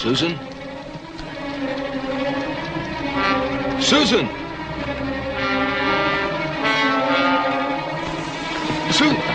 Susan? Susan! Susan!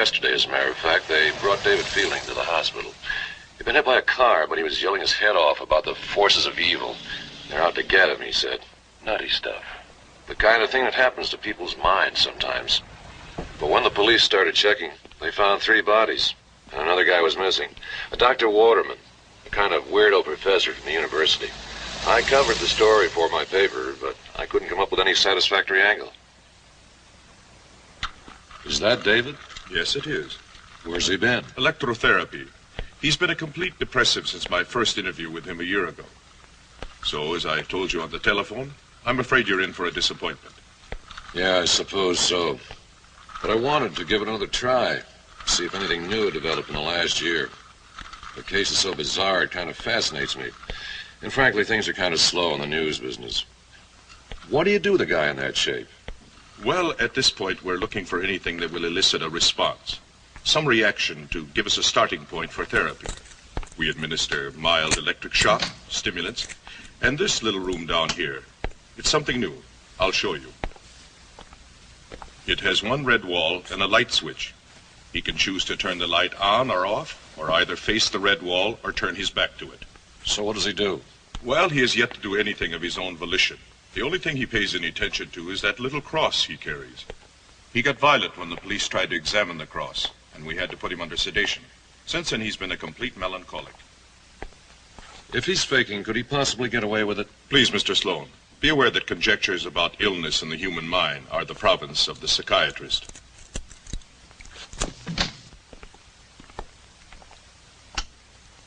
Yesterday, as a matter of fact, they brought David Fielding to the hospital. He'd been hit by a car, but he was yelling his head off about the forces of evil. They're out to get him, he said. Nutty stuff. The kind of thing that happens to people's minds sometimes. But when the police started checking, they found 3 bodies, and another guy was missing. A Dr. Waterman, a kind of weirdo professor from the university. I covered the story for my paper, but I couldn't come up with any satisfactory angle. Is that David? Yes, it is. Where's he been? Electrotherapy. He's been a complete depressive since my first interview with him a year ago. So, as I told you on the telephone, I'm afraid you're in for a disappointment. Yeah, I suppose so. But I wanted to give it another try, see if anything new had developed in the last year. The case is so bizarre, it kind of fascinates me. And frankly, things are kind of slow in the news business. What do you do the guy in that shape? Well, at this point, we're looking for anything that will elicit a response. Some reaction to give us a starting point for therapy. We administer mild electric shock, stimulants, and this little room down here. It's something new. I'll show you. It has 1 red wall and a light switch. He can choose to turn the light on or off, or either face the red wall or turn his back to it. So what does he do? Well, he has yet to do anything of his own volition. The only thing he pays any attention to is that little cross he carries. He got violent when the police tried to examine the cross, and we had to put him under sedation. Since then, he's been a complete melancholic. If he's faking, could he possibly get away with it? Please, Mr. Sloan, be aware that conjectures about illness in the human mind are the province of the psychiatrist.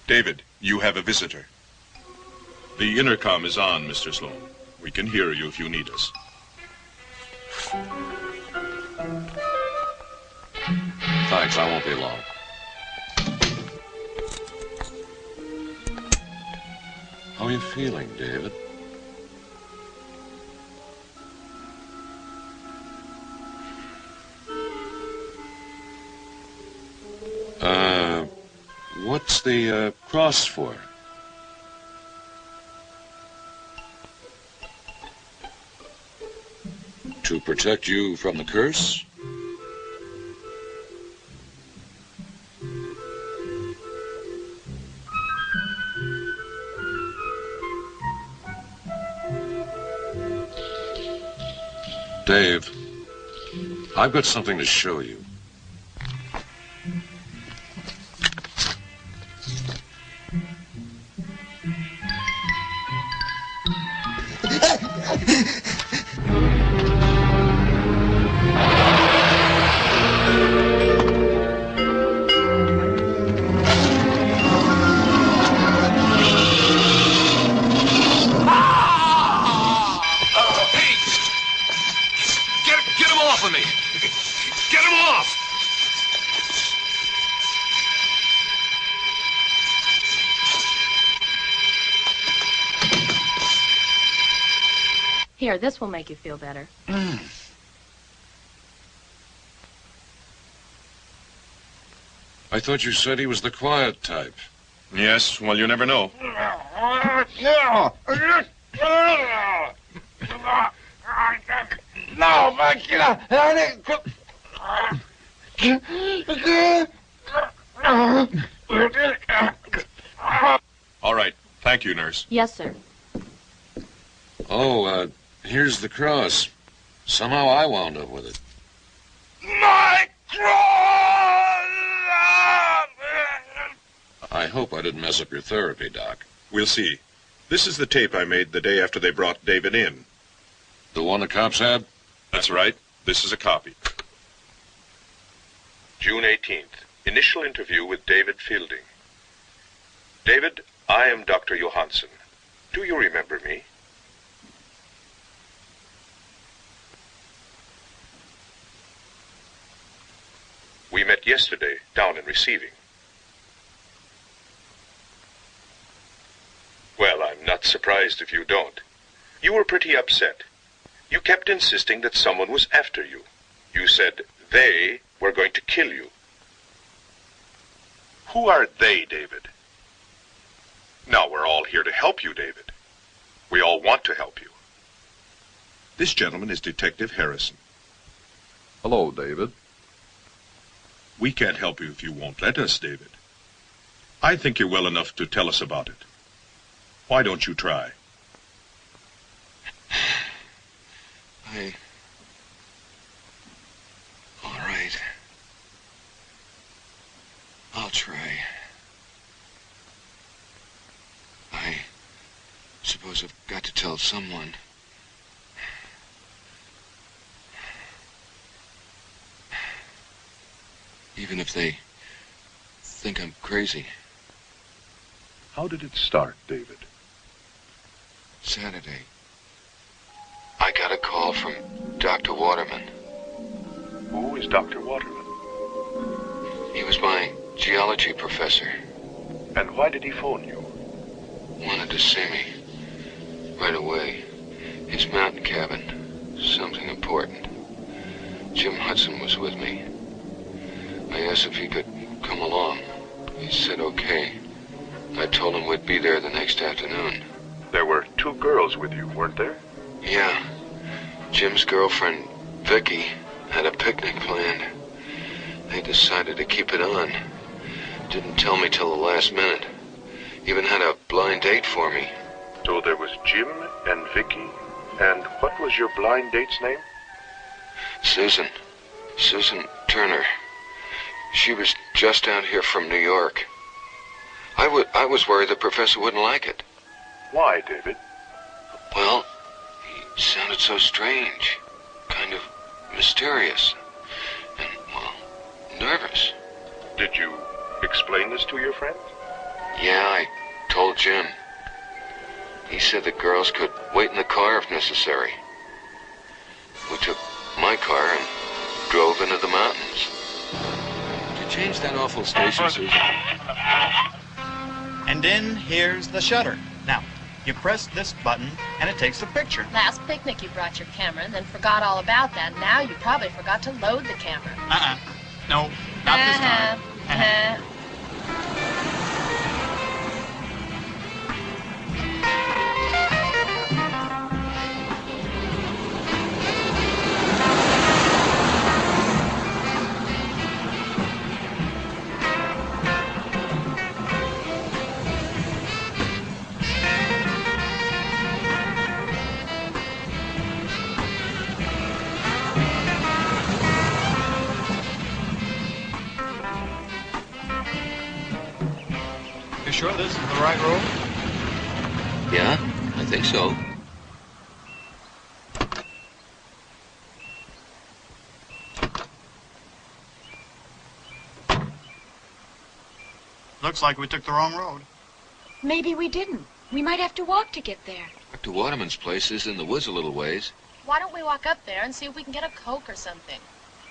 David, you have a visitor. The intercom is on, Mr. Sloan. We can hear you if you need us. Thanks, I won't be long. How are you feeling, David? What's the cross for? To protect you from the curse? Dave, I've got something to show you. Here, this will make you feel better. I thought you said he was the quiet type. Yes, well, you never know. All right. Thank you, nurse. Yes, sir. Oh, here's the cross. Somehow I wound up with it. My cross! I hope I didn't mess up your therapy, Doc. We'll see. This is the tape I made the day after they brought David in. The one the cops had? That's right. This is a copy. June 18th. Initial interview with David Fielding. David, I am Dr. Johansson. Do you remember me? We met yesterday down in receiving. Well, I'm not surprised if you don't. You were pretty upset. You kept insisting that someone was after you. You said they were going to kill you. Who are they, David? Now, we're all here to help you, David. We all want to help you. This gentleman is Detective Harrison. Hello, David. We can't help you if you won't let us, David. I think you're well enough to tell us about it. Why don't you try? All right. I'll try. I suppose I've got to tell someone. Even if they think I'm crazy. How did it start, David? Saturday. I got a call from Dr. Waterman. Who is Dr. Waterman? He was my geology professor. And why did he phone you? Wanted to see me. Right away. His mountain cabin. Something important. Jim Hudson was with me. I asked if he could come along. He said okay. I told him we'd be there the next afternoon. There were 2 girls with you, weren't there? Yeah. Jim's girlfriend, Vicki, had a picnic planned. They decided to keep it on. Didn't tell me till the last minute. Even had a blind date for me. So there was Jim and Vicki. And what was your blind date's name? Susan Turner. She was just out here from New York. I was worried the professor wouldn't like it. Why, David? Well, he sounded so strange. Kind of mysterious. And, well, nervous. Did you explain this to your friends? Yeah, I told Jim. He said the girls could wait in the car if necessary. We took my car and drove into the mountains. To change that awful station, Susan. And then here's the shutter. Now, you press this button and it takes the picture. Last picnic you brought your camera and then forgot all about that. Now you probably forgot to load the camera. No, not this time. You sure this is the right road? Yeah, I think so. Looks like we took the wrong road. Maybe we didn't. We might have to walk to get there. Dr. Waterman's place is in the woods a little ways. Why don't we walk up there and see if we can get a Coke or something?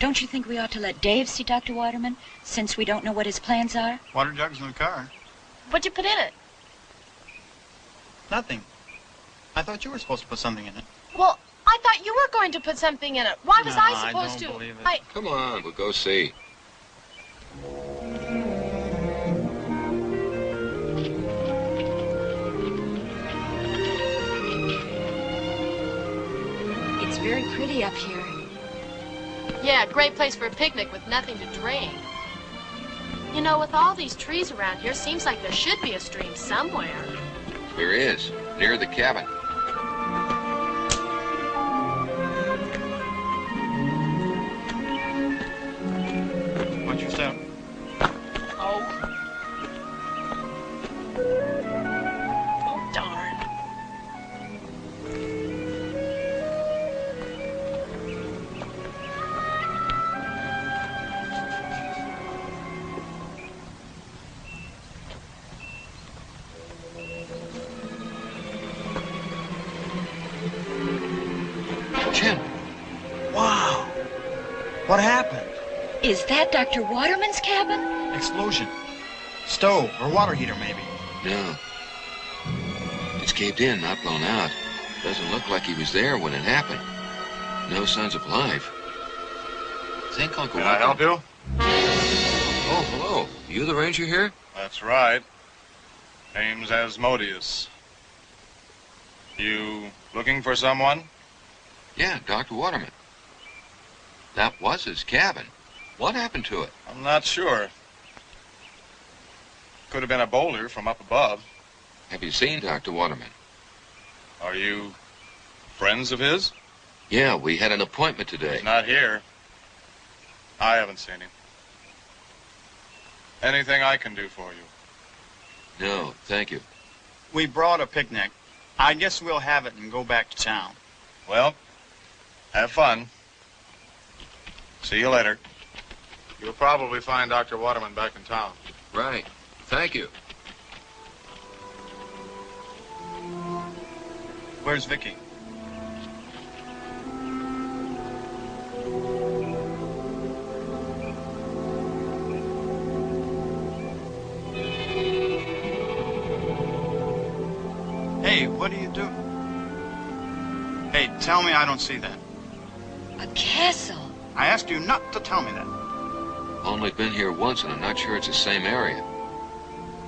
Don't you think we ought to let Dave see Dr. Waterman, since we don't know what his plans are? Water jug's in the car. What'd you put in it? Nothing. I thought you were supposed to put something in it. Well, I thought you were going to put something in it. Why was No, I supposed I don't to? believe it. Come on, we'll go see. It's very pretty up here. Yeah, great place for a picnic with nothing to drink. You know, with all these trees around here, seems like there should be a stream somewhere. There is, near the cabin. Watch your step. Oh. Oh, darn. Jim. Wow. What happened? Is that Dr. Waterman's cabin? Explosion. Stove or water heater, maybe. No. It's caved in, not blown out. Doesn't look like he was there when it happened. No signs of life. Think Uncle Can I help you? Oh, hello. You the ranger here? That's right. Name's Asmodeus. You looking for someone? Yeah, Dr. Waterman. That was his cabin. What happened to it? I'm not sure. Could have been a boulder from up above. Have you seen Dr. Waterman? Are you friends of his? Yeah, we had an appointment today. He's not here. I haven't seen him. Anything I can do for you? No, thank you. We brought a picnic. I guess we'll have it and go back to town. Well, have fun. See you later. You'll probably find Dr. Waterman back in town. Right. Thank you. Where's Vicki? Hey, what are you doing? Hey, tell me I don't see that. A castle. I asked you not to tell me that. Only been here once, and I'm not sure it's the same area.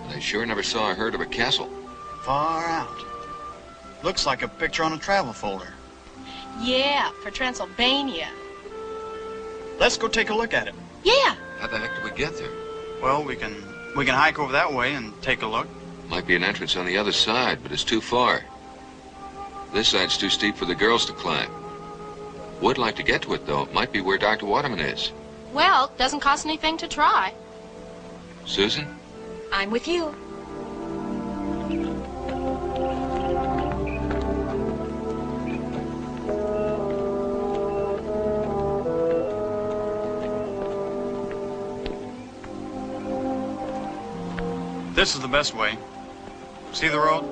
But I sure never saw or heard of a castle. Far out. Looks like a picture on a travel folder. Yeah, for Transylvania. Let's go take a look at it. Yeah. How the heck do we get there? Well, we can hike over that way and take a look. Might be an entrance on the other side, but it's too far. This side's too steep for the girls to climb. Would like to get to it, though. It might be where Dr. Waterman is. Well, doesn't cost anything to try. Susan? I'm with you. This is the best way. See the road?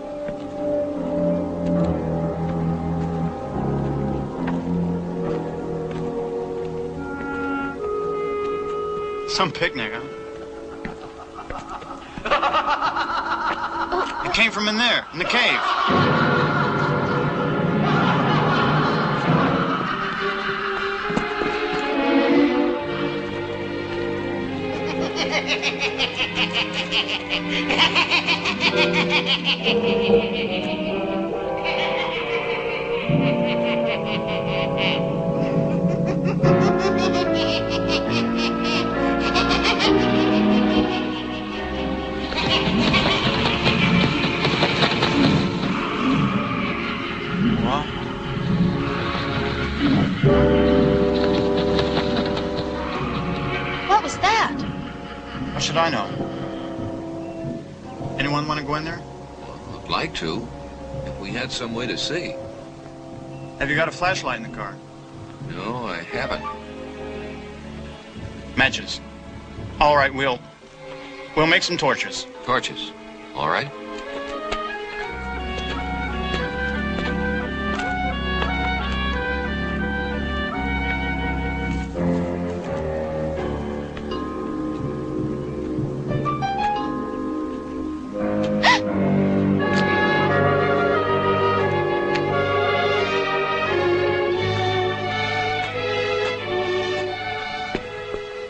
Some picnic, huh? It came from in there, in the cave. What was that? How should I know? Anyone want to go in there? I'd like to, if we had some way to see. Have you got a flashlight in the car? No, I haven't. Matches. All right, we'll make some torches. Torches. All right.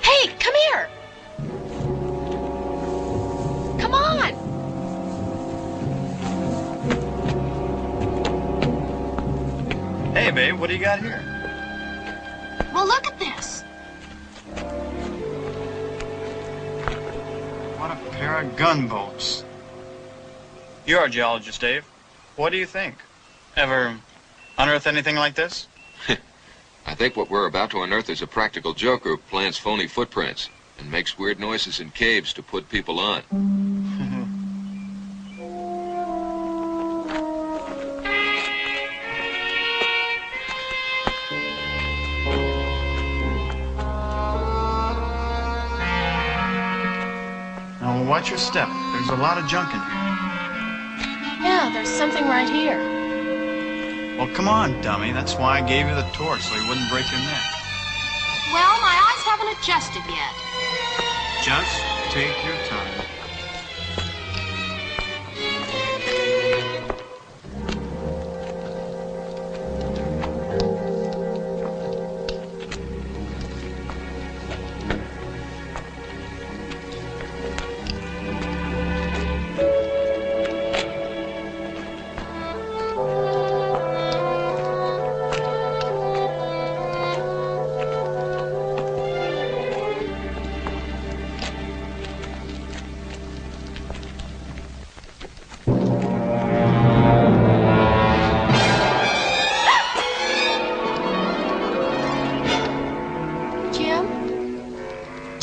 Hey, come here. Come on. Hey, babe, what do you got here? Well, look at this. What a pair of gunboats. You're a geologist, Dave. What do you think? Ever unearth anything like this? I think what we're about to unearth is a practical joke who plants phony footprints and makes weird noises in caves to put people on. Now, watch your step. There's a lot of junk in here. Yeah, there's something right here. Well, come on, dummy. That's why I gave you the torch, so you wouldn't break your neck. Well, my eyes haven't adjusted yet. Just take your time.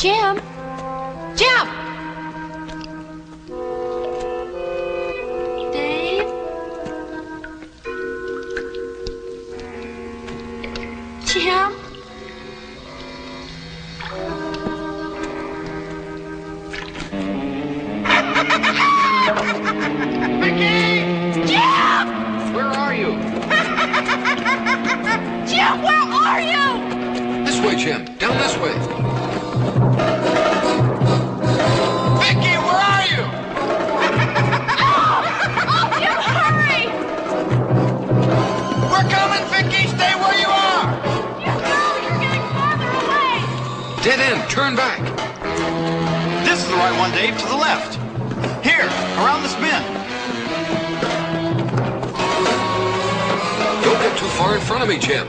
Jim! Jim! Dave? Jim? Vicki! Jim! Where are you? Jim, where are you? This way, Jim. Down this way. Vicki, where are you? Oh, Jim, hurry! We're coming, Vicki. Stay where you are. Jim, no, you're getting farther away. Dead end. Turn back. This is the right one, Dave, to the left. Here, around this bend. Don't get too far in front of me, Jim.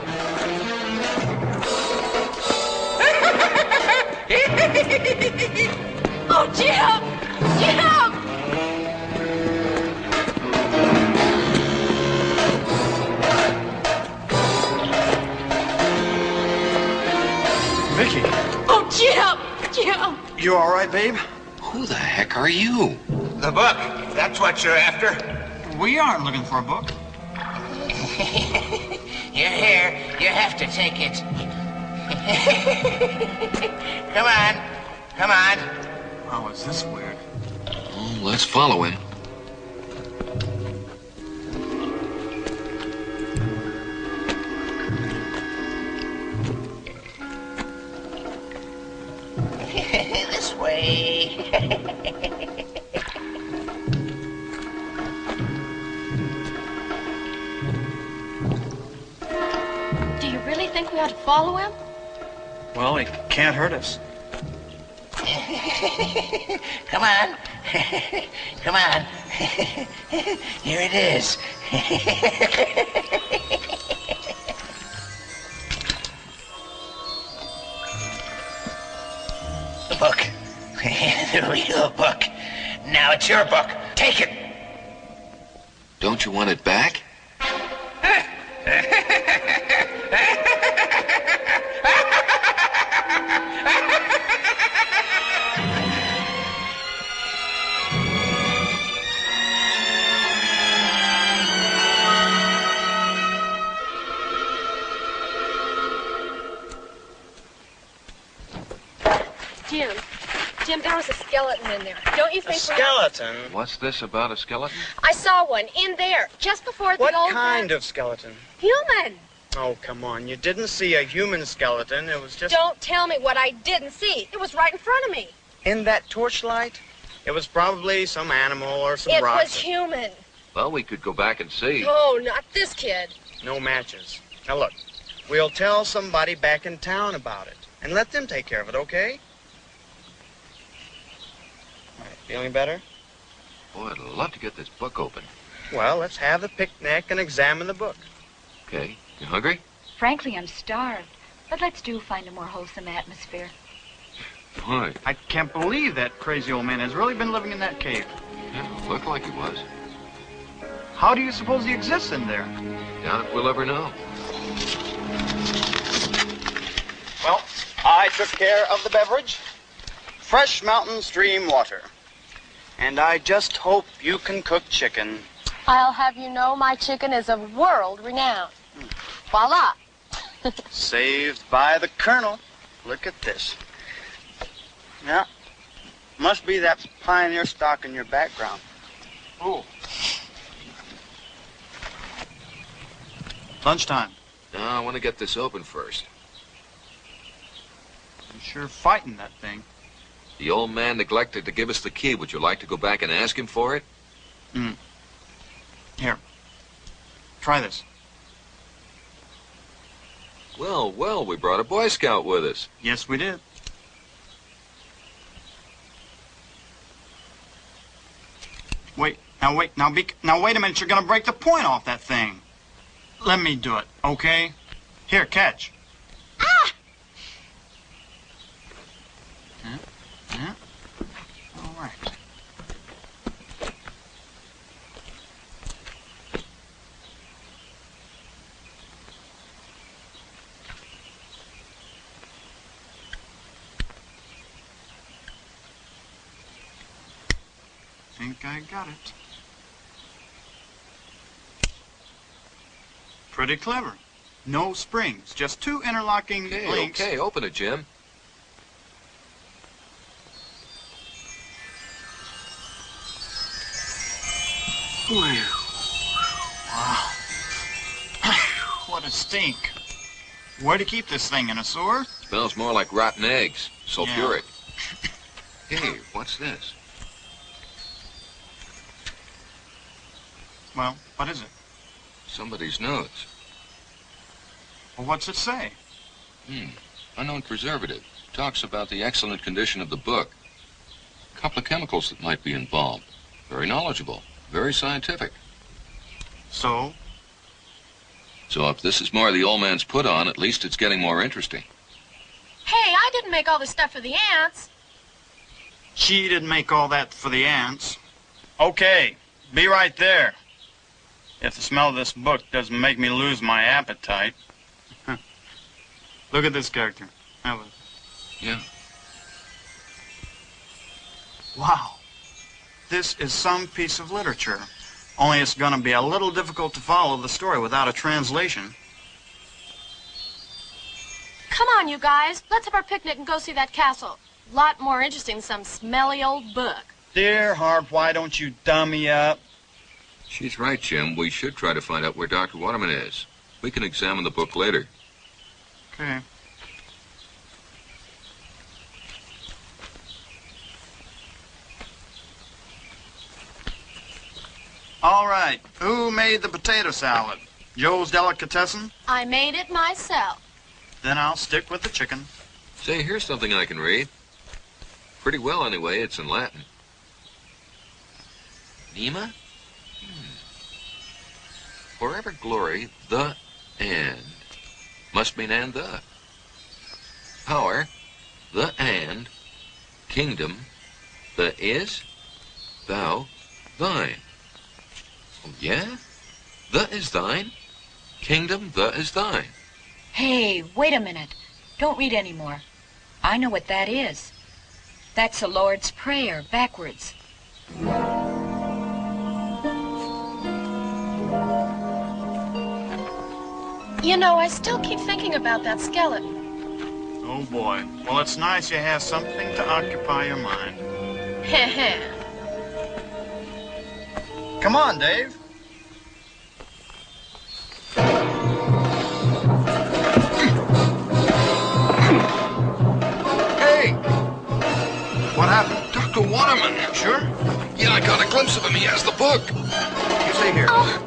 Oh, Jim! Jim! Vicki, Oh, Jim! Jim! you all right, babe? Who the heck are you? The book. That's what you're after. We aren't looking for a book. You're here. You have to take it. Come on. Come on. Oh, is this weird? Oh, let's follow him. This way. Do you really think we ought to follow him? Well, he can't hurt us. Come on. Come on. Here it is. The book. The real book. Now it's your book. Take it. Don't you want it back? Jim, there was a skeleton in there. Don't you think Skeleton? What's this about a skeleton? I saw one in there, just before the What old kind of skeleton? Human! Oh, come on. You didn't see a human skeleton. It was just... Don't tell me what I didn't see. It was right in front of me. In that torchlight? It was probably some animal or some It rock. was human. Well, we could go back and see. Oh, not this kid. No matches. Now, look. We'll tell somebody back in town about it. And let them take care of it, okay? All right, feeling better? Boy, I'd love to get this book open. Well, let's have the picnic and examine the book. Okay. You hungry? Frankly, I'm starved. But let's find a more wholesome atmosphere. Why? I can't believe that crazy old man has really been living in that cave. Yeah, looked like he was. How do you suppose he exists in there? Doubt if we'll ever know. Well, I took care of the beverage. Fresh mountain stream water. And I just hope you can cook chicken. I'll have you know my chicken is of world renown. Voila. Saved by the Colonel. Look at this. Yeah. Must be that pioneer stock in your background. Ooh. Lunchtime. No, I want to get this open first. You're sure fighting that thing. The old man neglected to give us the key. Would you like to go back and ask him for it? Here. Try this. Well, we brought a Boy Scout with us. Yes, we did. Wait, now wait a minute, you're gonna break the point off that thing. Let me do it, okay? Here, catch. Ah! Yeah. All right. think I got it. Pretty clever. No springs, just two interlocking links. Okay, open it, Jim. Wow. What a stink. Where'd you keep this thing, in a sewer? Smells more like rotten eggs. Sulfuric. Yeah. Hey, what's this? Well, what is it? Somebody's notes. Well, what's it say? Unknown preservative. Talks about the excellent condition of the book. A couple of chemicals that might be involved. Very knowledgeable. Very scientific. So? So if this is more of the old man's put on, at least it's getting more interesting. Hey, I didn't make all this stuff for the ants. She didn't make all that for the ants. Okay, be right there. If the smell of this book doesn't make me lose my appetite. Look at this character. Have a... Yeah. Wow. This is some piece of literature. Only it's going to be a little difficult to follow the story without a translation. Come on, you guys. Let's have our picnic and go see that castle. Lot more interesting than some smelly old book. Dear heart, why don't you dummy up? She's right, Jim. We should try to find out where Dr. Waterman is. We can examine the book later. Okay. All right. Who made the potato salad? Joe's Delicatessen? I made it myself. Then I'll stick with the chicken. Say, here's something I can read. Pretty well, anyway. It's in Latin. Nema? Forever glory, the and. Must mean and the. Power, the and. Kingdom, the is. Thou, thine. Oh, yeah? The is thine. Kingdom, the is thine. Hey, wait a minute. Don't read any more. I know what that is. That's the Lord's Prayer, backwards. You know, I still keep thinking about that skeleton. Oh, boy. Well, it's nice you have something to occupy your mind. Heh. Come on, Dave. Hey! What happened? Dr. Waterman! Sure? Yeah, I got a glimpse of him. He has the book. You stay here. Oh.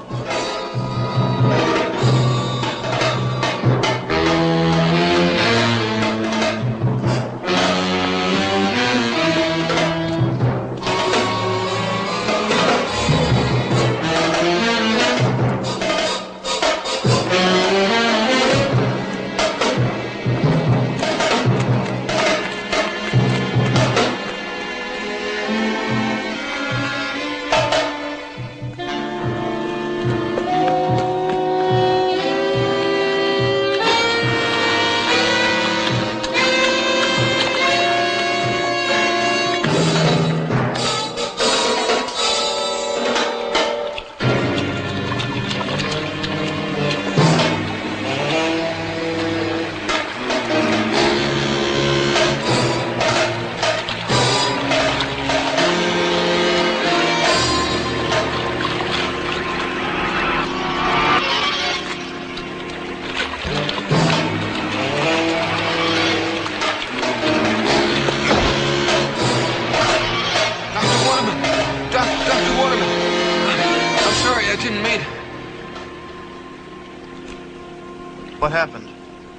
What happened?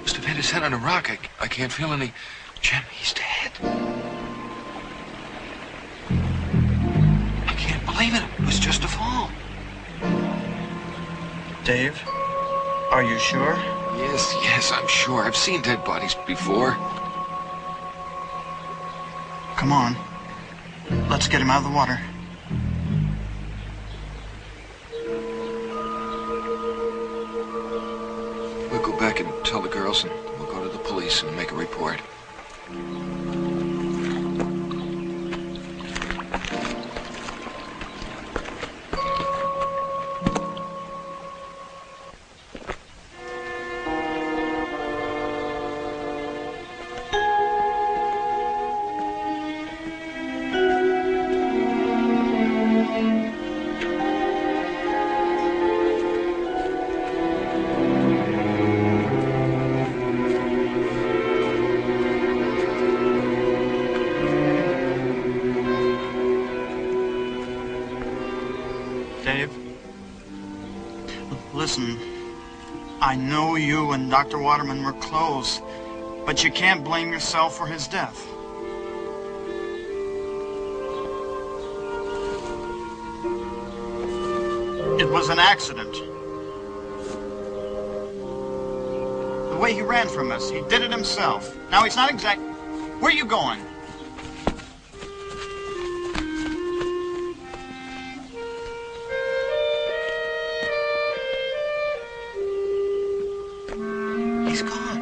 Must have hit his head on a rock. I can't feel any... Jim, he's dead. I can't believe it. It was just a fall. Dave, are you sure? Yes, I'm sure. I've seen dead bodies before. Come on. Let's get him out of the water. We'll go back and tell the girls, and we'll go to the police and make a report. Listen, I know you and Dr. Waterman were close, but you can't blame yourself for his death. It was an accident. The way he ran from us, he did it himself. Now, he's not exact... Where are you going? He's gone.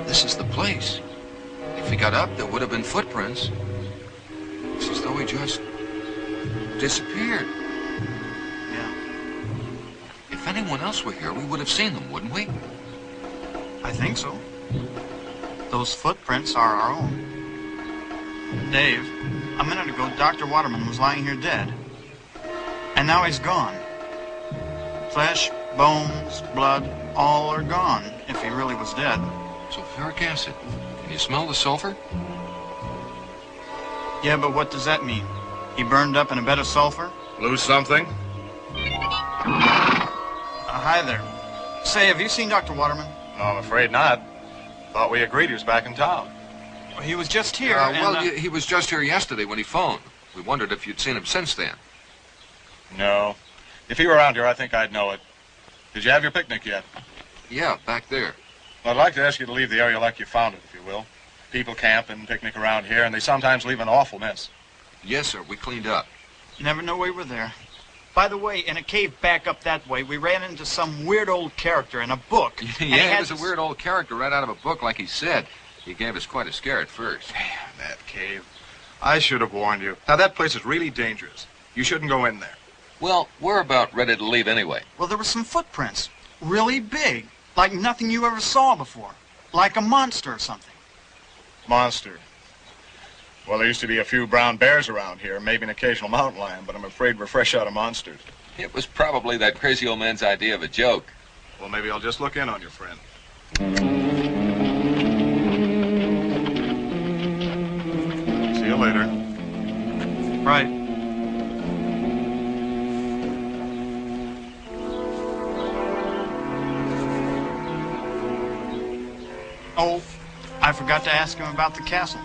This is the place. If he got up, there would have been footprints. It's as though he just disappeared. Yeah. If anyone else were here, we would have seen them, wouldn't we? I think so. Those footprints are our own. Dave, a minute ago, Dr. Waterman was lying here dead. And now he's gone. Flesh, bones, blood, all are gone, if he really was dead. Sulfuric acid. Can you smell the sulfur? Yeah, but what does that mean? He burned up in a bed of sulfur? Lose something? Hi there. Say, have you seen Dr. Waterman? No, I'm afraid not. Thought we agreed he was back in town. Well, he was just here. He was just here yesterday when he phoned. We wondered if you'd seen him since then. No. If he were around here, I think I'd know it. Did you have your picnic yet? Yeah, back there. Well, I'd like to ask you to leave the area like you found it, if you will. People camp and picnic around here, and they sometimes leave an awful mess. Yes, sir. We cleaned up. Never know we were there. By the way, in a cave back up that way, we ran into some weird old character in a book. Yeah, he was a weird old character right out of a book, like he said. He gave us quite a scare at first. Damn, that cave. I should have warned you. Now, that place is really dangerous. You shouldn't go in there. Well, we're about ready to leave anyway. Well, there were some footprints. Really big. Like nothing you ever saw before. Like a monster or something. Monster. Well, there used to be a few brown bears around here, maybe an occasional mountain lion, but I'm afraid we're fresh out of monsters. It was probably that crazy old man's idea of a joke. Well, maybe I'll just look in on your friend. See you later. Right. Oh, I forgot to ask him about the castle.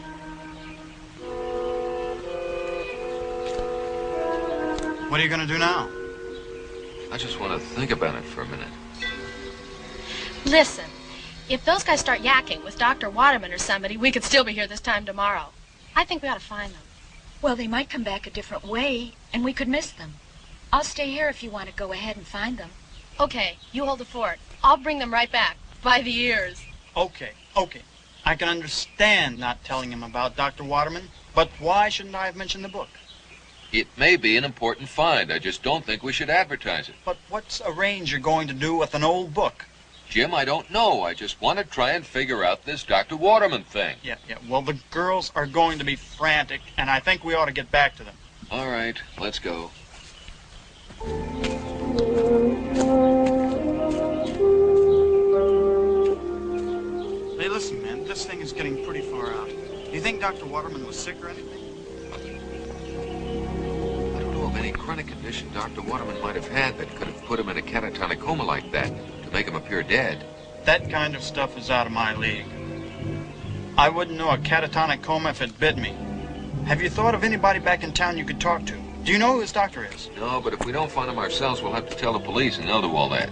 What are you going to do now? I just want to think about it for a minute. Listen, if those guys start yakking with Dr. Waterman or somebody, we could still be here this time tomorrow. I think we ought to find them. Well, they might come back a different way, and we could miss them. I'll stay here if you want to go ahead and find them. Okay, you hold the fort. I'll bring them right back, by the ears. Okay. I can understand not telling him about Dr. Waterman, but why shouldn't I have mentioned the book? It may be an important find. I just don't think we should advertise it. But what's a ranger going to do with an old book? Jim, I don't know. I just want to try and figure out this Dr. Waterman thing. Yeah. Well, the girls are going to be frantic, and I think we ought to get back to them. All right, let's go. Hey, listen, man, this thing is getting pretty far out. Do you think Dr. Waterman was sick or anything? I don't know of any chronic condition Dr. Waterman might have had that could have put him in a catatonic coma like that to make him appear dead. That kind of stuff is out of my league. I wouldn't know a catatonic coma if it bit me. Have you thought of anybody back in town you could talk to? Do you know who his doctor is? No, but if we don't find him ourselves, we'll have to tell the police and they'll do all that.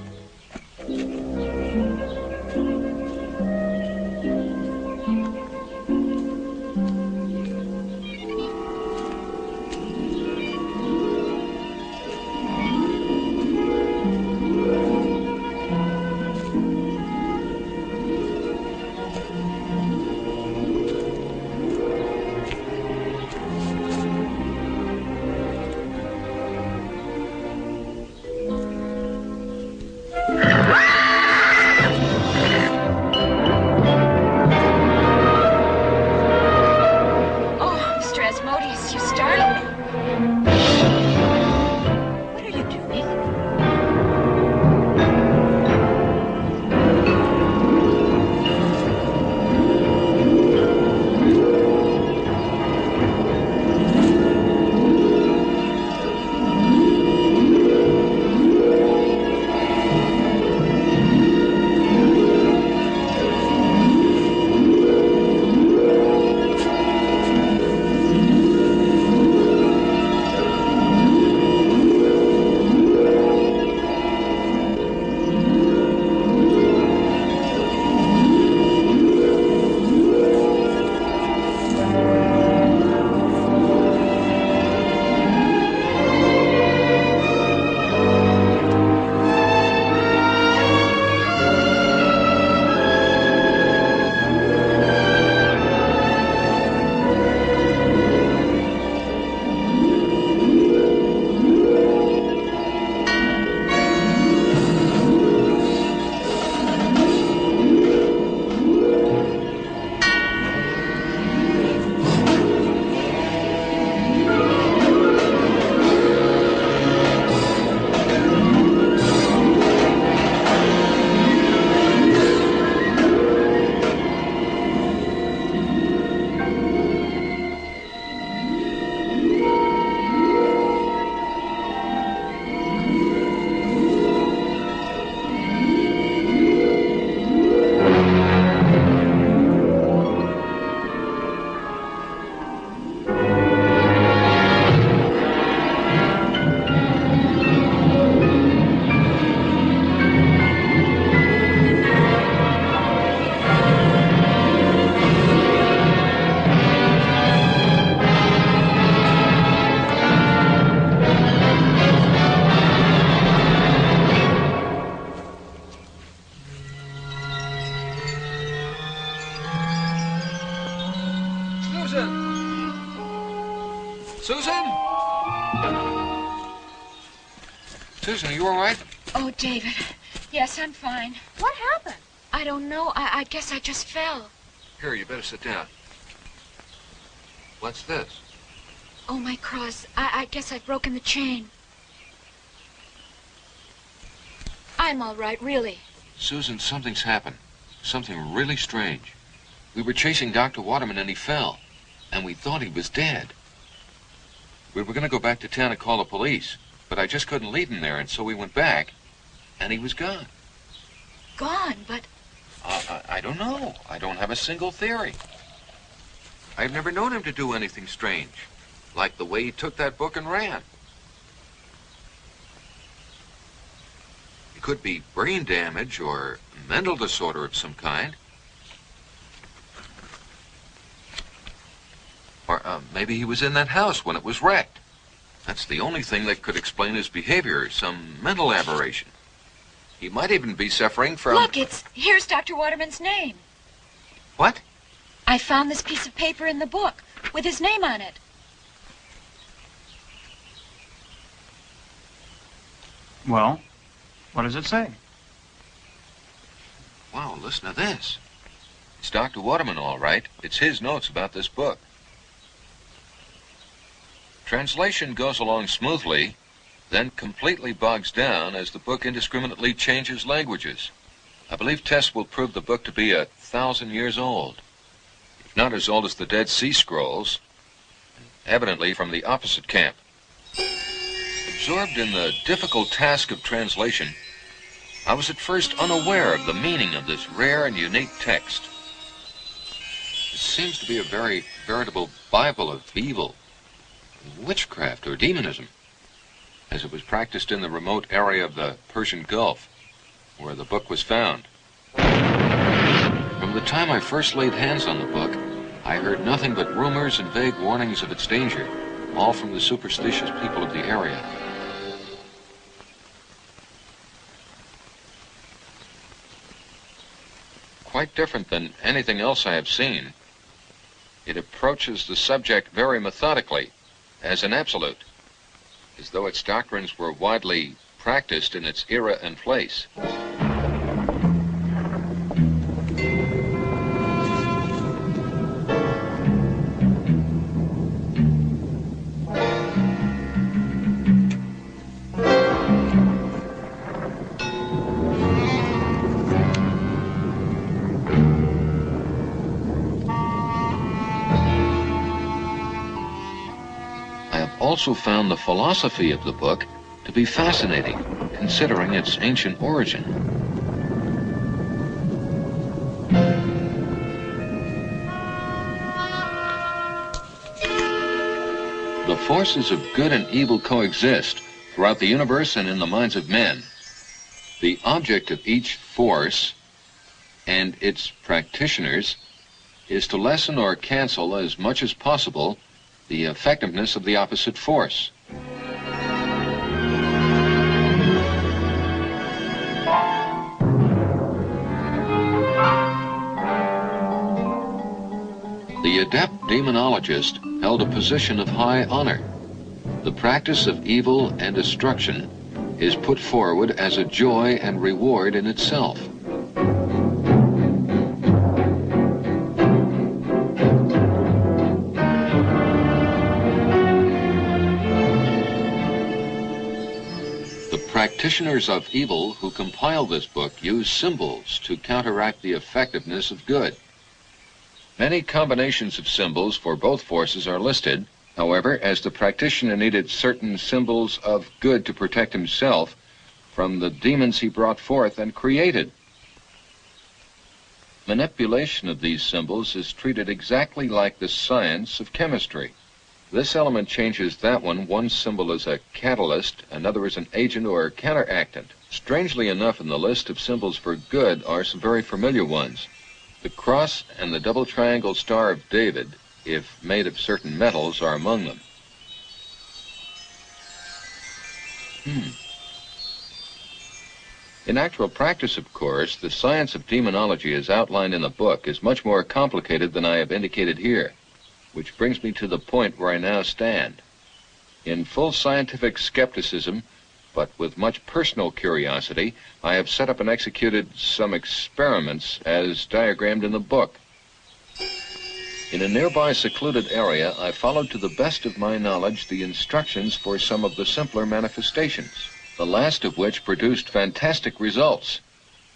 Susan? Susan, are you all right? Oh, David. Yes, I'm fine. What happened? I don't know. I guess I just fell. Here, you better sit down. What's this? Oh, my cross. I guess I've broken the chain. I'm all right, really. Susan, something's happened. Something really strange. We were chasing Dr. Waterman and he fell. And we thought he was dead. We were going to go back to town and call the police. But I just couldn't leave him there, and so we went back. And he was gone. Gone, but... I don't know. I don't have a single theory. I've never known him to do anything strange. Like the way he took that book and ran. It could be brain damage or mental disorder of some kind. Or maybe he was in that house when it was wrecked. That's the only thing that could explain his behavior, some mental aberration. He might even be suffering from... Look, here's Dr. Waterman's name. What? I found this piece of paper in the book with his name on it. Well, what does it say? Wow, listen to this. It's Dr. Waterman, all right. It's his notes about this book. Translation goes along smoothly, then completely bogs down as the book indiscriminately changes languages. I believe tests will prove the book to be 1,000 years old, if not as old as the Dead Sea Scrolls, evidently from the opposite camp. Absorbed in the difficult task of translation, I was at first unaware of the meaning of this rare and unique text. It seems to be a very veritable Bible of evil, witchcraft or demonism, as it was practiced in the remote area of the Persian Gulf, where the book was found. From the time I first laid hands on the book, I heard nothing but rumors and vague warnings of its danger, all from the superstitious people of the area. Quite different than anything else I have seen, it approaches the subject very methodically, as an absolute, as though its doctrines were widely practiced in its era and place. Also found the philosophy of the book to be fascinating, considering its ancient origin. The forces of good and evil coexist throughout the universe and in the minds of men. The object of each force and its practitioners is to lessen or cancel as much as possible the effectiveness of the opposite force. The adept demonologist held a position of high honor. The practice of evil and destruction is put forward as a joy and reward in itself. Practitioners of evil who compiled this book use symbols to counteract the effectiveness of good. Many combinations of symbols for both forces are listed. However, as the practitioner needed certain symbols of good to protect himself from the demons he brought forth and created. Manipulation of these symbols is treated exactly like the science of chemistry. This element changes that one symbol as a catalyst, another as an agent or counteractant. Strangely enough, in the list of symbols for good are some very familiar ones. The cross and the double triangle Star of David, if made of certain metals, are among them. In actual practice, of course, the science of demonology as outlined in the book is much more complicated than I have indicated here. Which brings me to the point where I now stand. In full scientific skepticism, but with much personal curiosity, I have set up and executed some experiments as diagrammed in the book. In a nearby secluded area, I followed to the best of my knowledge the instructions for some of the simpler manifestations, the last of which produced fantastic results.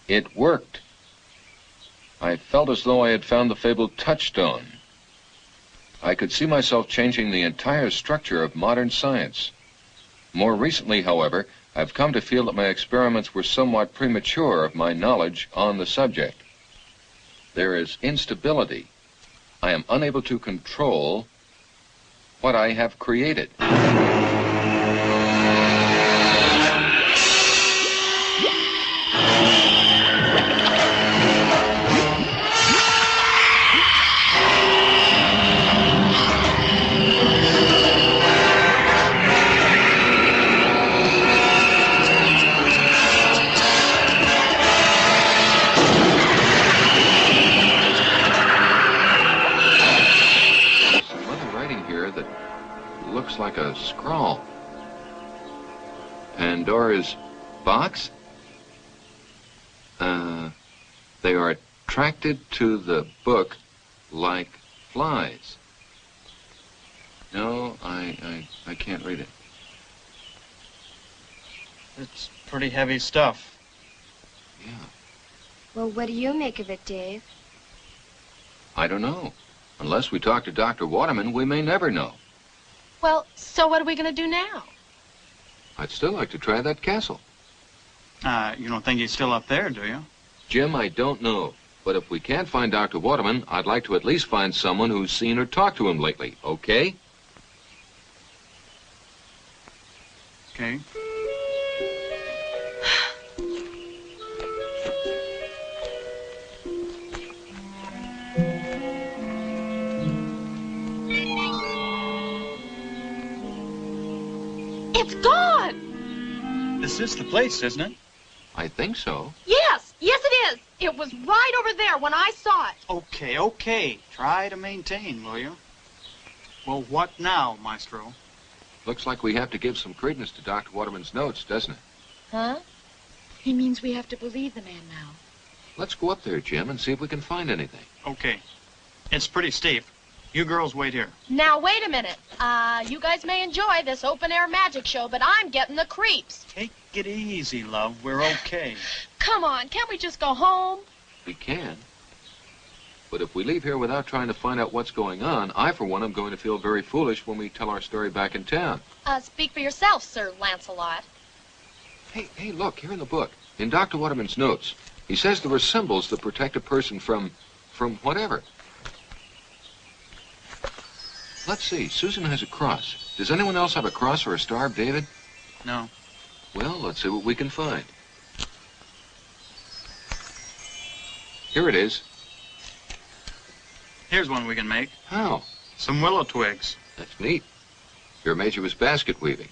It worked. I felt as though I had found the fabled touchstone. I could see myself changing the entire structure of modern science. More recently, however, I've come to feel that my experiments were somewhat premature of my knowledge on the subject. There is instability. I am unable to control what I have created. Like a scrawl. Pandora's box? They are attracted to the book like flies. No, I can't read it. It's pretty heavy stuff. Yeah. Well, what do you make of it, Dave? I don't know. Unless we talk to Dr. Waterman, we may never know. Well, so what are we going to do now? I'd still like to try that castle. You don't think he's still up there, do you? Jim, I don't know. But if we can't find Dr. Waterman, I'd like to at least find someone who's seen or talked to him lately, okay? Okay. It's gone! This is the place, isn't it? I think so. Yes, yes it is. It was right over there when I saw it. Okay. Try to maintain, will you? Well, what now, Maestro? Looks like we have to give some credence to Dr. Waterman's notes, doesn't it? Huh? He means we have to believe the man now. Let's go up there, Jim, and see if we can find anything. Okay. It's pretty steep. You girls wait here. Now, wait a minute. You guys may enjoy this open-air magic show, but I'm getting the creeps. Take it easy, love. We're okay. Come on, can't we just go home? We can. But if we leave here without trying to find out what's going on, I, for one, am going to feel very foolish when we tell our story back in town. Speak for yourself, Sir Lancelot. Hey, look, here in the book, in Dr. Waterman's notes, he says there are symbols that protect a person from whatever. Let's see, Susan has a cross. Does anyone else have a cross or a star, David? No. Well, let's see what we can find. Here it is. Here's one we can make. How? Some willow twigs. That's neat. Your major was basket weaving.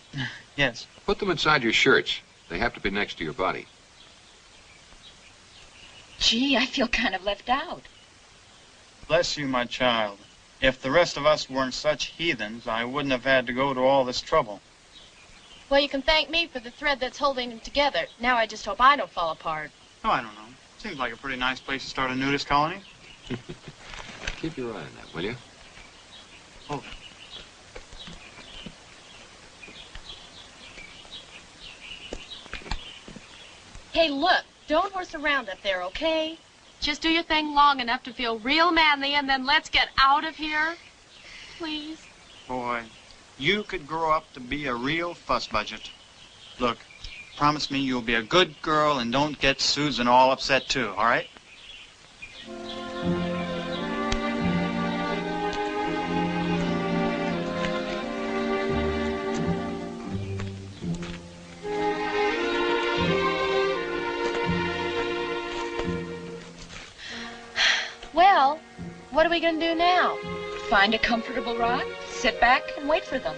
Yes. Put them inside your shirts. They have to be next to your body. Gee, I feel kind of left out. Bless you, my child. If the rest of us weren't such heathens, I wouldn't have had to go to all this trouble. Well, you can thank me for the thread that's holding them together. Now I just hope I don't fall apart. Oh, I don't know. Seems like a pretty nice place to start a nudist colony. Keep your eye on that, will you? Oh. Hey, look, don't horse around up there, okay? Just do your thing long enough to feel real manly, and then let's get out of here. Please. Boy, you could grow up to be a real fuss budget. Look, promise me you'll be a good girl and don't get Susan all upset too, all right? Well, what are we going to do now? Find a comfortable rock, sit back, and wait for them.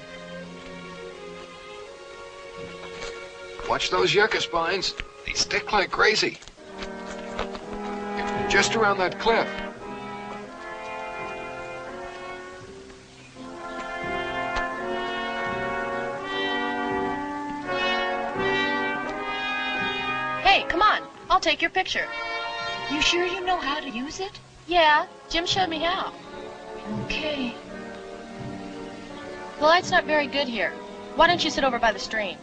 Watch those yucca spines. They stick like crazy. Just around that cliff. Hey, come on. I'll take your picture. You sure you know how to use it? Yeah, Jim showed me how. Okay. The light's not very good here. Why don't you sit over by the stream?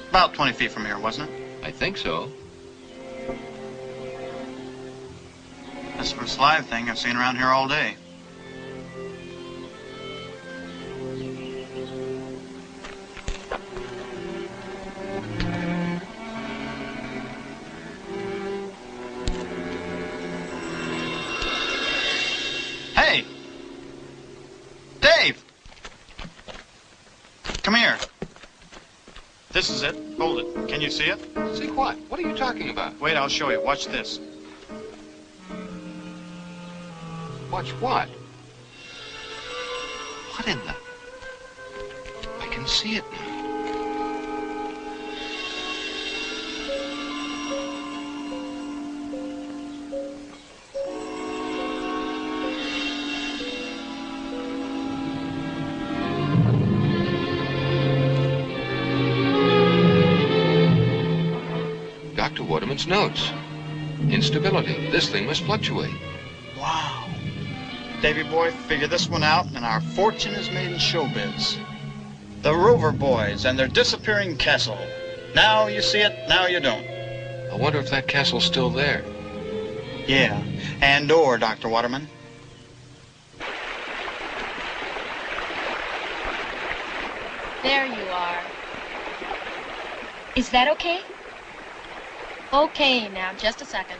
About 20 feet from here, wasn't it? I think so. That's the first live thing I've seen around here all day. Hey! Dave! Come here. This is it. Hold it. Can you see it? See what? What are you talking about? Wait, I'll show you. Watch this. Watch what? What in the... I can see it now. Dr. Waterman's notes. Instability. This thing must fluctuate. Wow. Davy boy, figure this one out, and our fortune is made in showbiz. The Rover Boys and their disappearing castle. Now you see it, now you don't. I wonder if that castle's still there. Yeah, and/or, Dr. Waterman. There you are. Is that okay? Okay, now, just a second.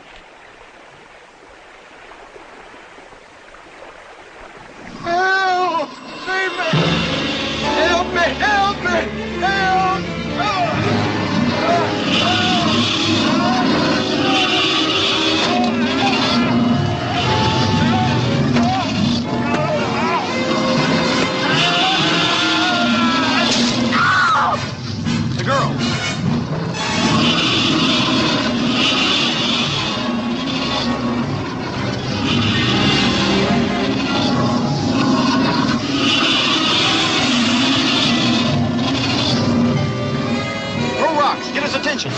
Help! Save me! Help me! Help me! Help! The girl. Throw rocks. Get his attention.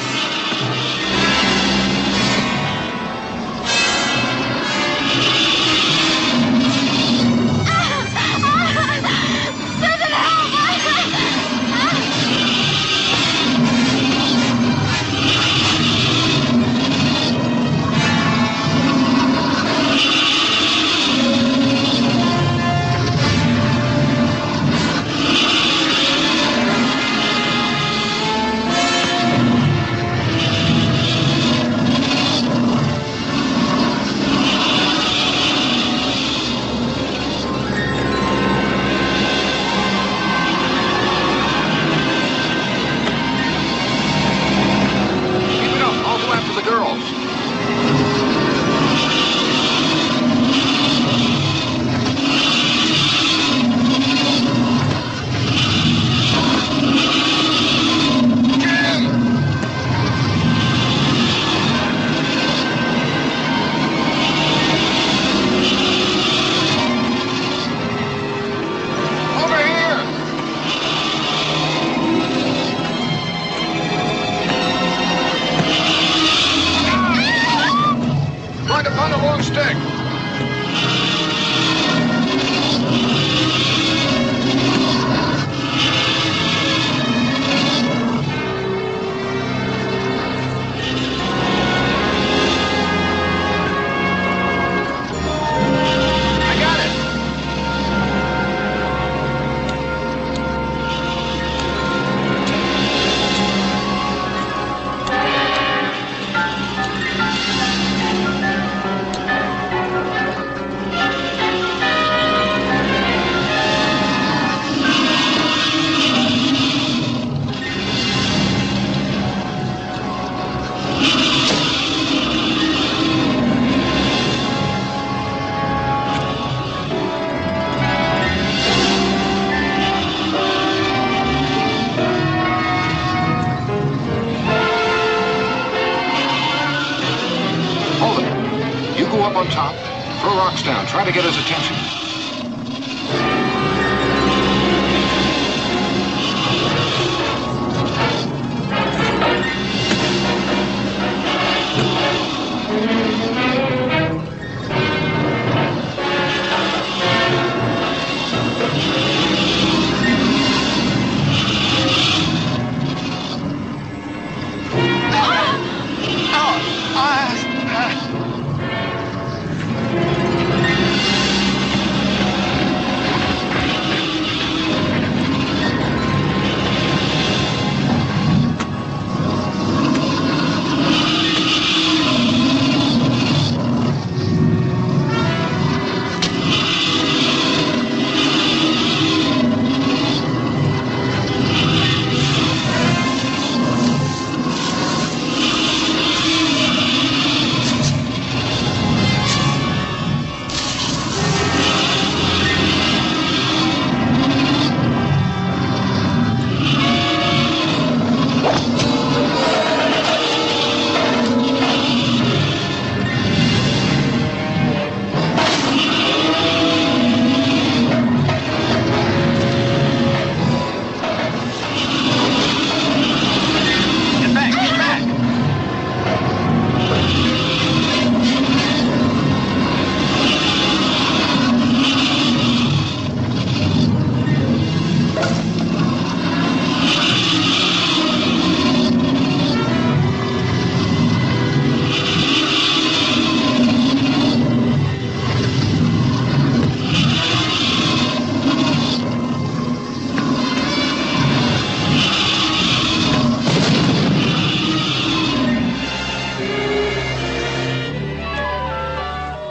up on top. Throw rocks down. Try to get his attention.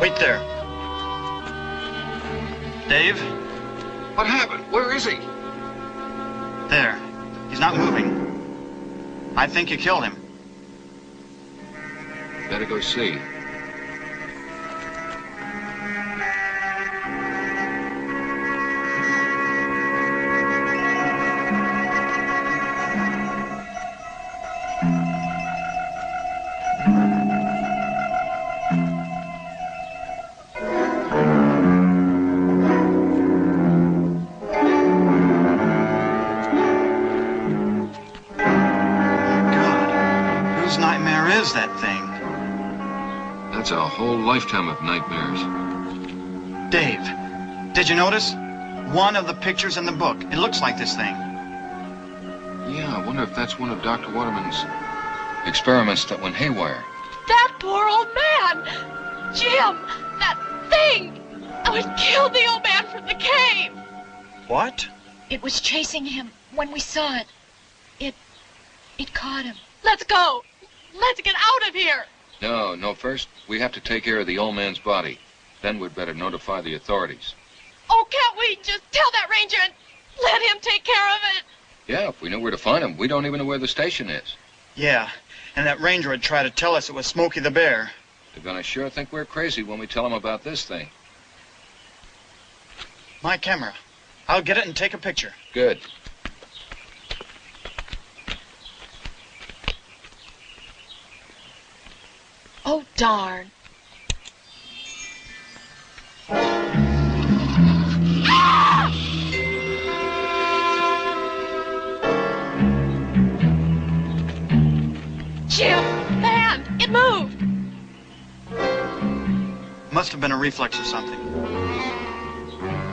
Wait there. Dave? What happened? Where is he? There. He's not moving. I think you killed him. Better go see. That thing. That's a whole lifetime of nightmares. Dave, did you notice? One of the pictures in the book. It looks like this thing. Yeah, I wonder if that's one of Dr. Waterman's experiments that went haywire. That poor old man! Jim! That thing! Oh, it killed the old man from the cave! What? It was chasing him when we saw it. It caught him. Let's go! Let's get out of here! No, first we have to take care of the old man's body. Then we'd better notify the authorities. Oh, can't we just tell that ranger and let him take care of it? Yeah, if we knew where to find him. We don't even know where the station is. Yeah, and that ranger would try to tell us it was Smokey the Bear. They're gonna sure think we're crazy when we tell them about this thing. My camera. I'll get it and take a picture. Good. Oh, darn. Ah! Jim, the hand, it moved. Must have been a reflex or something.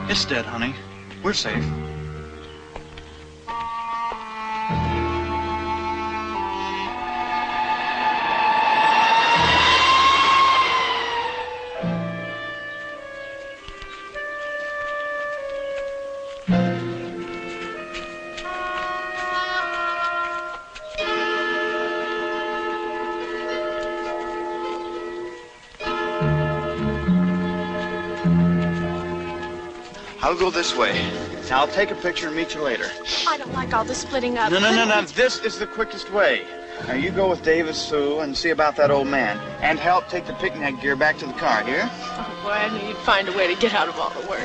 It's dead, honey. We're safe. I'll go this way. Now, I'll take a picture and meet you later. I don't like all the splitting up. No. This is the quickest way. Now, you go with Davis, Sue, and see about that old man. And help take the picnic gear back to the car, here? Oh, boy, I knew you'd find a way to get out of all the work.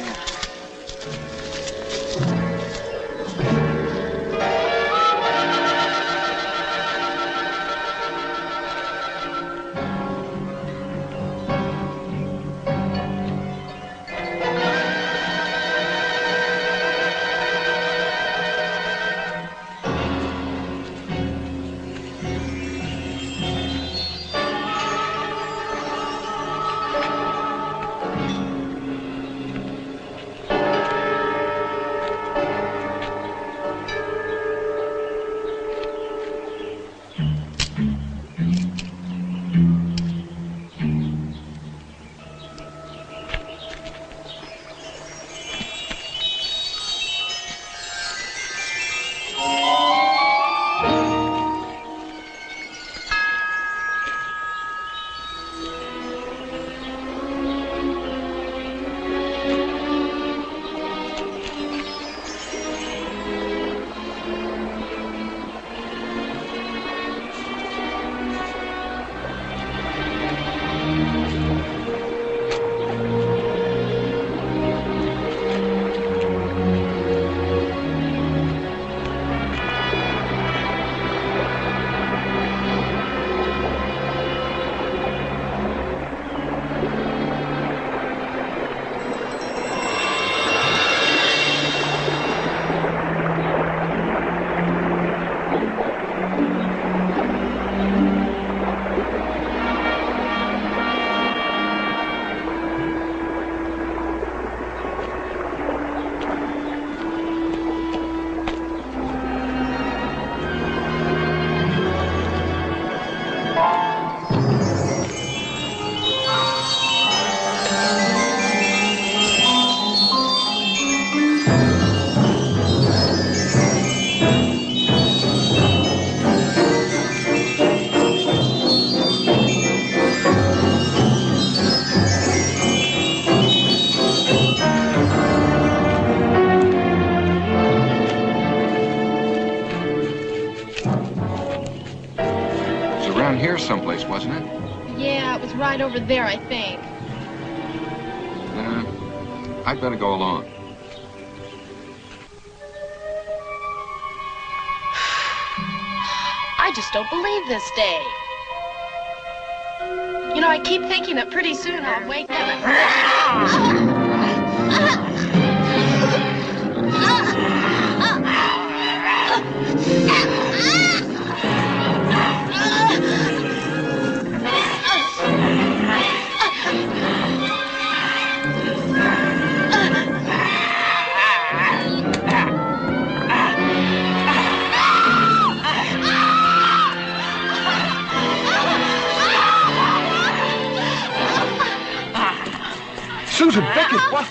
Yeah, it was right over there, I think. I'd better go along. I just don't believe this day. You know, I keep thinking that pretty soon I'll wake up and... Susan, Vicki, what?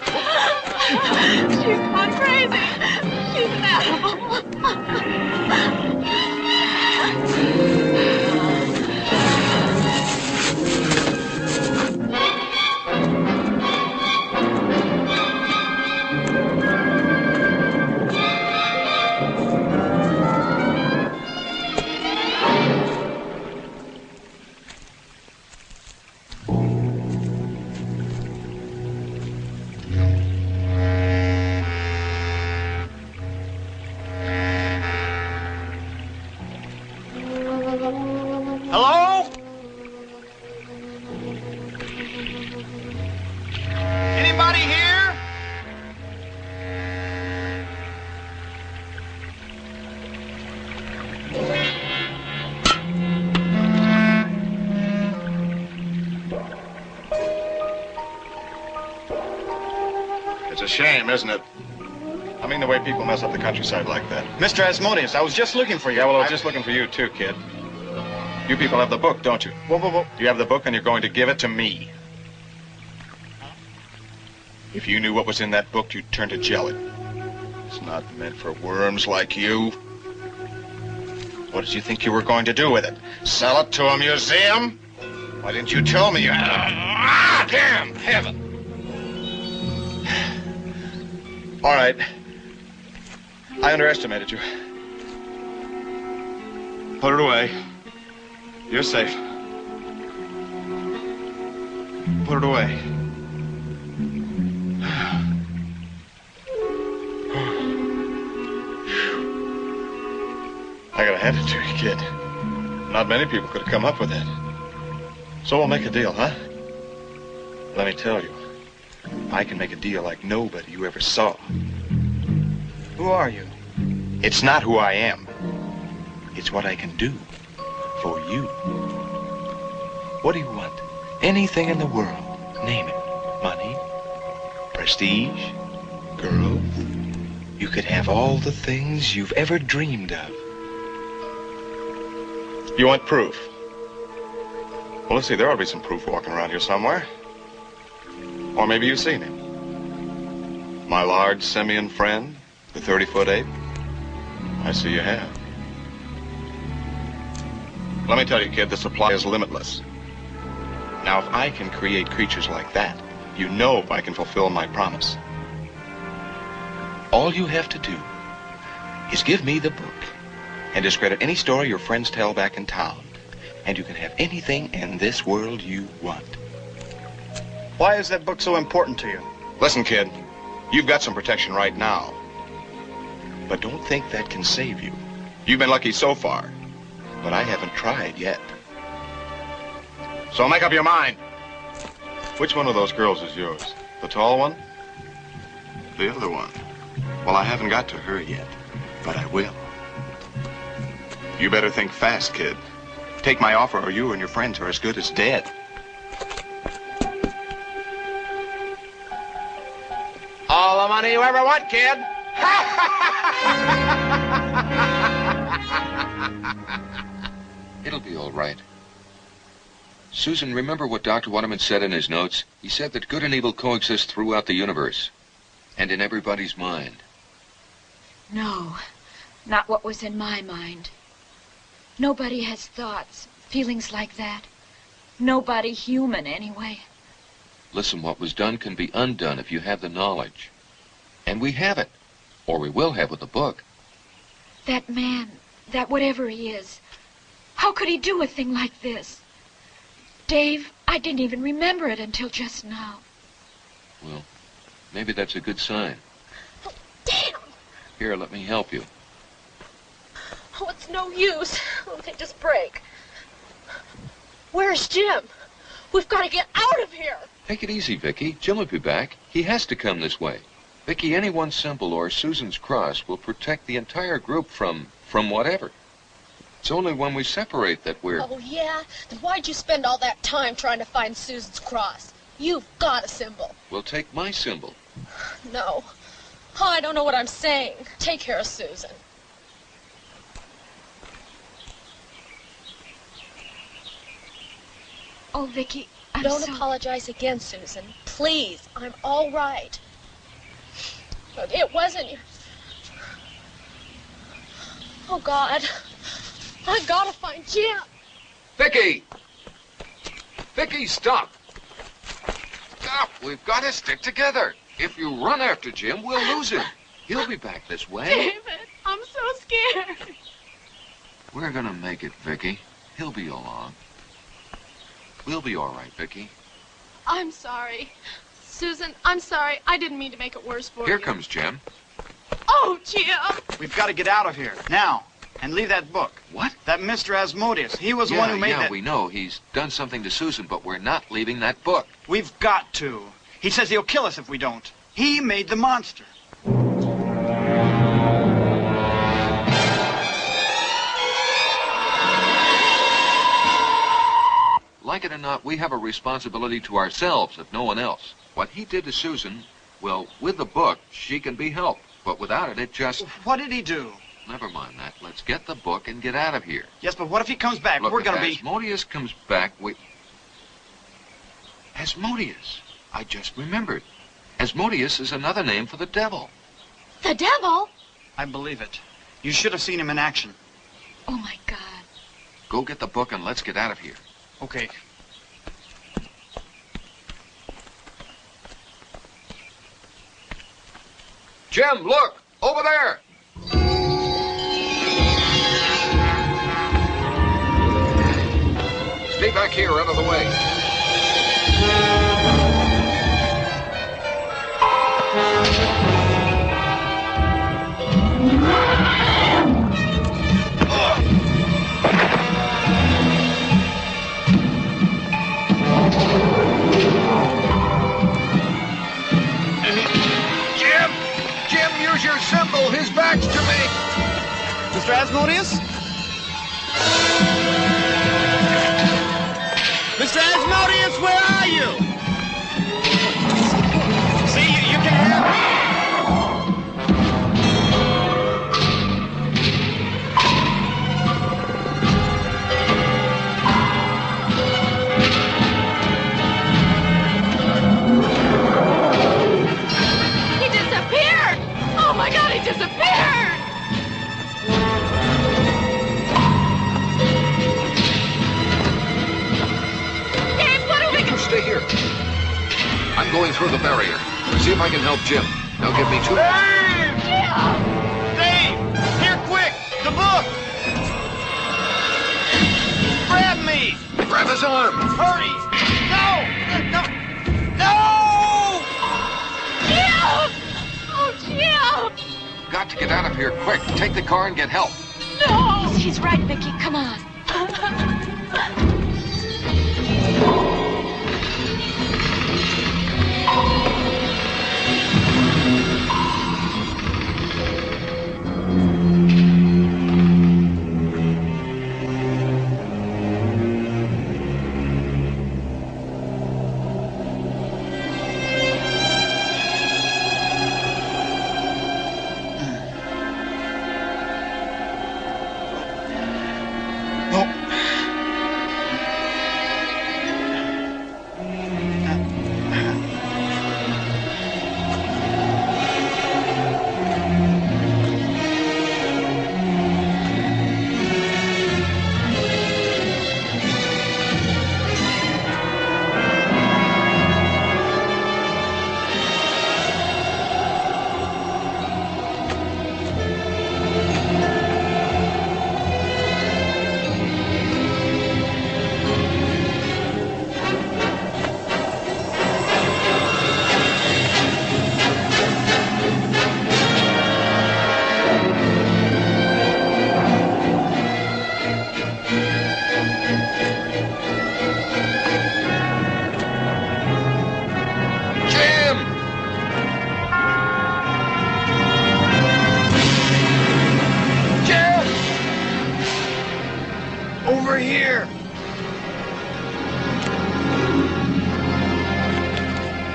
She's gone crazy. She's an animal. Hello? Anybody here? It's a shame, isn't it? I mean, the way people mess up the countryside like that. Mr. Asmodeus, I was just looking for you. Yeah, well, I was just looking for you too, kid. You people have the book, don't you? Whoa. You have the book and you're going to give it to me. If you knew what was in that book, you'd turn to jelly. It's not meant for worms like you. What did you think you were going to do with it? Sell it to a museum? Why didn't you tell me? Damn heaven! All right. I underestimated you. Put it away. You're safe. Put it away. I gotta hand it to you, kid. Not many people could have come up with that. So we'll make a deal, huh? Let me tell you, I can make a deal like nobody you ever saw. Who are you? It's not who I am. It's what I can do for you. What do you want? Anything in the world. Name it. Money, prestige, girls. You could have all the things you've ever dreamed of. You want proof? Well, let's see, there ought to be some proof walking around here somewhere. Or maybe you've seen him. My large simian friend, the 30-foot ape. I see you have. Let me tell you, kid, the supply is limitless. Now, if I can create creatures like that, you know I can fulfill my promise. All you have to do is give me the book and discredit any story your friends tell back in town, and you can have anything in this world you want. Why is that book so important to you? Listen, kid, you've got some protection right now. But don't think that can save you. You've been lucky so far, but I haven't tried yet. So make up your mind. Which one of those girls is yours? The tall one? The other one? Well, I haven't got to her yet, but I will. You better think fast, kid. Take my offer or you and your friends are as good as dead. All the money you ever want, kid. It'll be all right. Susan, remember what Dr. Waterman said in his notes? He said that good and evil coexist throughout the universe and in everybody's mind. No, not what was in my mind. Nobody has thoughts, feelings like that. Nobody human, anyway. Listen, what was done can be undone if you have the knowledge. And we have it. Or we will have with the book. That man, that whatever he is, how could he do a thing like this? Dave, I didn't even remember it until just now. Well, maybe that's a good sign. Oh, damn! Here, let me help you. Oh, it's no use. Oh, they just break. Where's Jim? We've got to get out of here. Take it easy, Vicki. Jim will be back. He has to come this way. Vicki, any one symbol or Susan's cross will protect the entire group from whatever. It's only when we separate that we're... Oh, yeah? Then why'd you spend all that time trying to find Susan's cross? You've got a symbol. We'll take my symbol. No. Oh, I don't know what I'm saying. Take care of Susan. Oh, Vicki, Don't apologize again, Susan. Please, I'm all right. But it wasn't your... Oh, God. I gotta find Jim. Vicki! Vicki, stop! Stop! We've got to stick together. If you run after Jim, we'll lose him. He'll be back this way. David, I'm so scared. We're gonna make it, Vicki. He'll be along. We'll be all right, Vicki. I'm sorry. Susan, I'm sorry. I didn't mean to make it worse for you. Here comes Jim. Oh, Jim! We've got to get out of here, now. And leave that book. What? That Mr. Asmodeus. He was the one who made that... Yeah, we know. He's done something to Susan, but we're not leaving that book. We've got to. He says he'll kill us if we don't. He made the monster. Like it or not, we have a responsibility to ourselves, if no one else. What he did to Susan, well, with the book, she can be helped. But without it, it just... What did he do? Never mind that. Let's get the book and get out of here. Yes, but what if he comes back? Look, We're going to if be... Asmodeus comes back, Asmodeus. I just remembered. Asmodeus is another name for the devil. The devil? I believe it. You should have seen him in action. Oh, my God. Go get the book and let's get out of here. Okay. Jim, look! Over there! Stay back here, out of the way. Jim, use your symbol. His back's to me. Mr. Asmodeus? Mr. Asmodeus, where are you? See, you can have me. He disappeared! Oh, my God, he disappeared! Stay here. I'm going through the barrier. See if I can help Jim. Now give me 2 minutes. Dave! Here, quick! The book! Grab me! Grab his arm! Hurry! No! No! No! Jim! Oh, Jim! Got to get out of here quick. Take the car and get help. No! She's right, Vicki. Come on.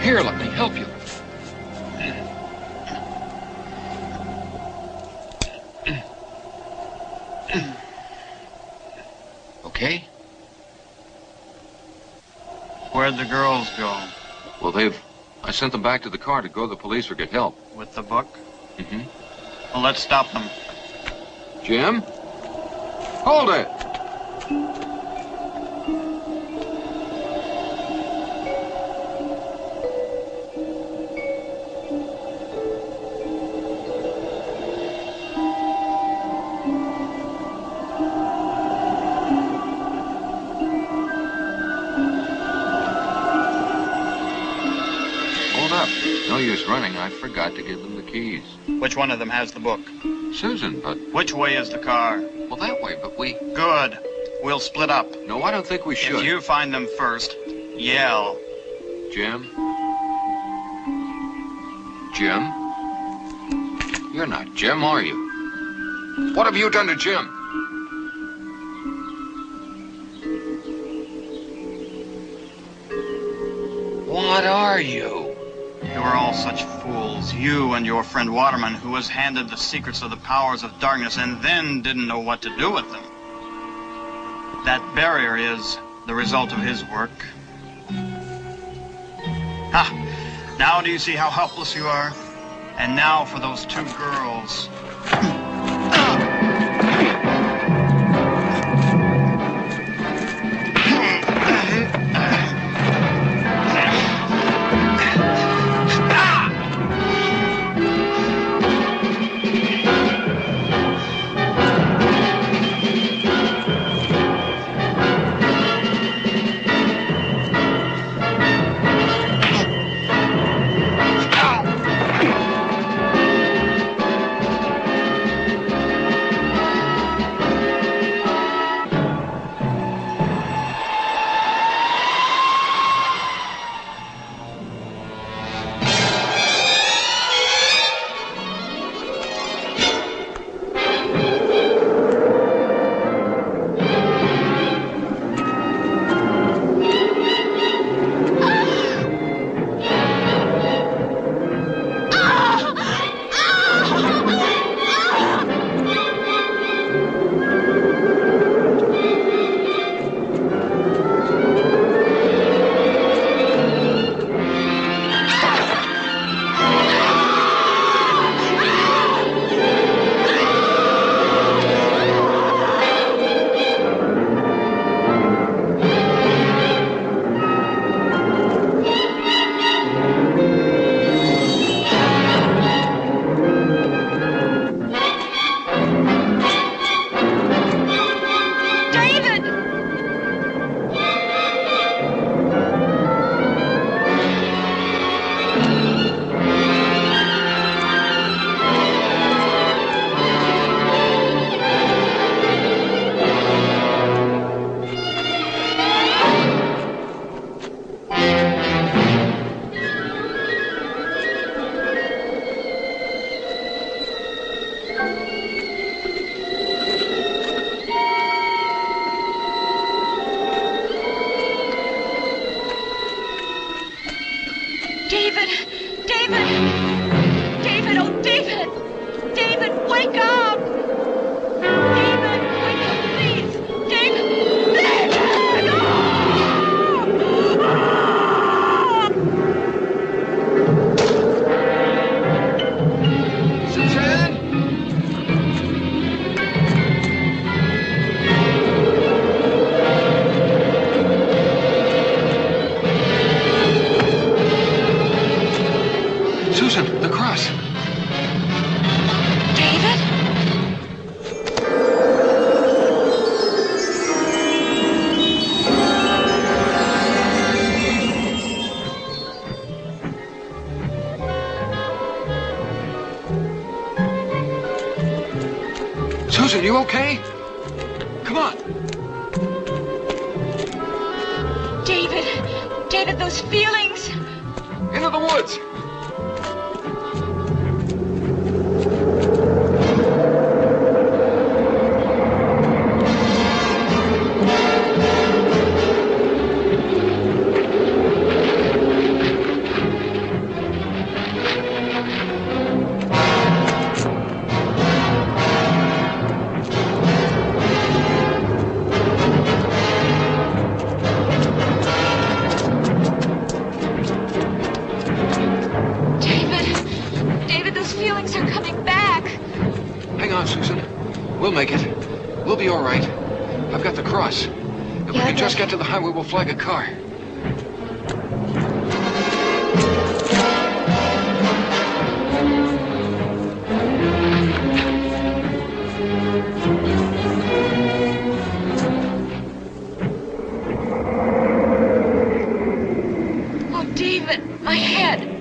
Here, let me help you. Okay? Where'd the girls go? Well, I sent them back to the car to go to the police or get help. With the book? Mm-hmm. Well, let's stop them. Jim? Hold it! No use running. I forgot to give them the keys. Which one of them has the book? Susan, but... Which way is the car? Well, that way, but we... Good. We'll split up. No, I don't think we should. If you find them first, yell. Jim? Jim? You're not Jim, are you? What have you done to Jim? What are you? You are all such fools, you and your friend Waterman, who was handed the secrets of the powers of darkness and then didn't know what to do with them. That barrier is the result of his work. Ha! Now do you see how helpless you are? And now for those two girls. Susan, you okay? Come on. David, those feelings. Into the woods. We'll make it. We'll be all right. I've got the cross. If we can just get to the highway, we'll flag a car. Oh, David, my head.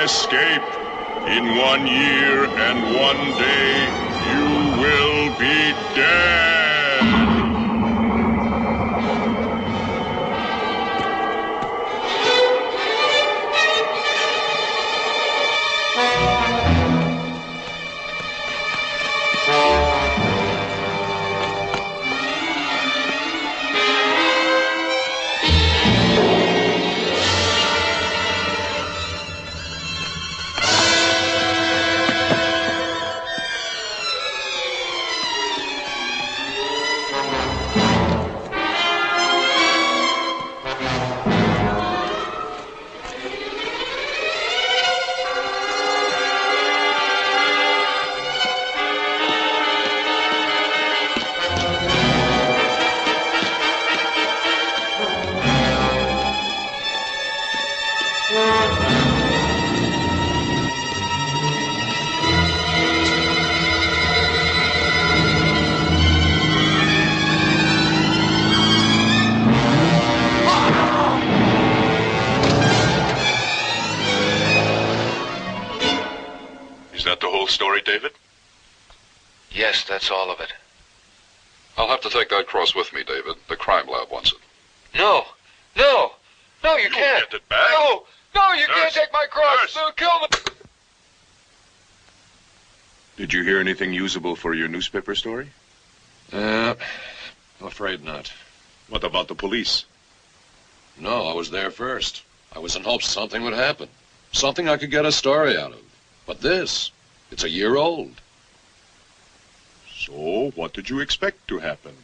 Escape. In 1 year and 1 day, you will be dead. Story, David? Yes, that's all of it. I'll have to take that cross with me, David. The crime lab wants it. No! No! No, you can't! Get it back. No! No, you can't take my cross! Nurse. They'll kill me! Did you hear anything usable for your newspaper story? I'm afraid not. What about the police? No, I was there first. I was in hopes something would happen. Something I could get a story out of. But this... it's a year old. So, what did you expect to happen?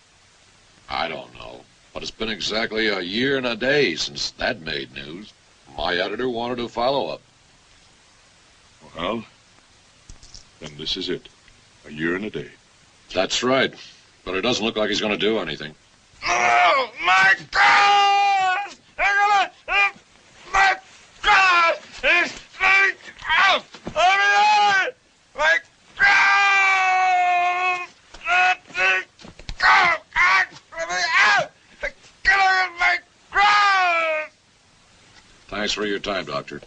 I don't know. But it's been exactly a year and a day since that made news. My editor wanted a follow-up. Well, then this is it. A year and a day. That's right. But it doesn't look like he's going to do anything. Oh, my God! My God! It's out! My Thanks for your time, Doctor.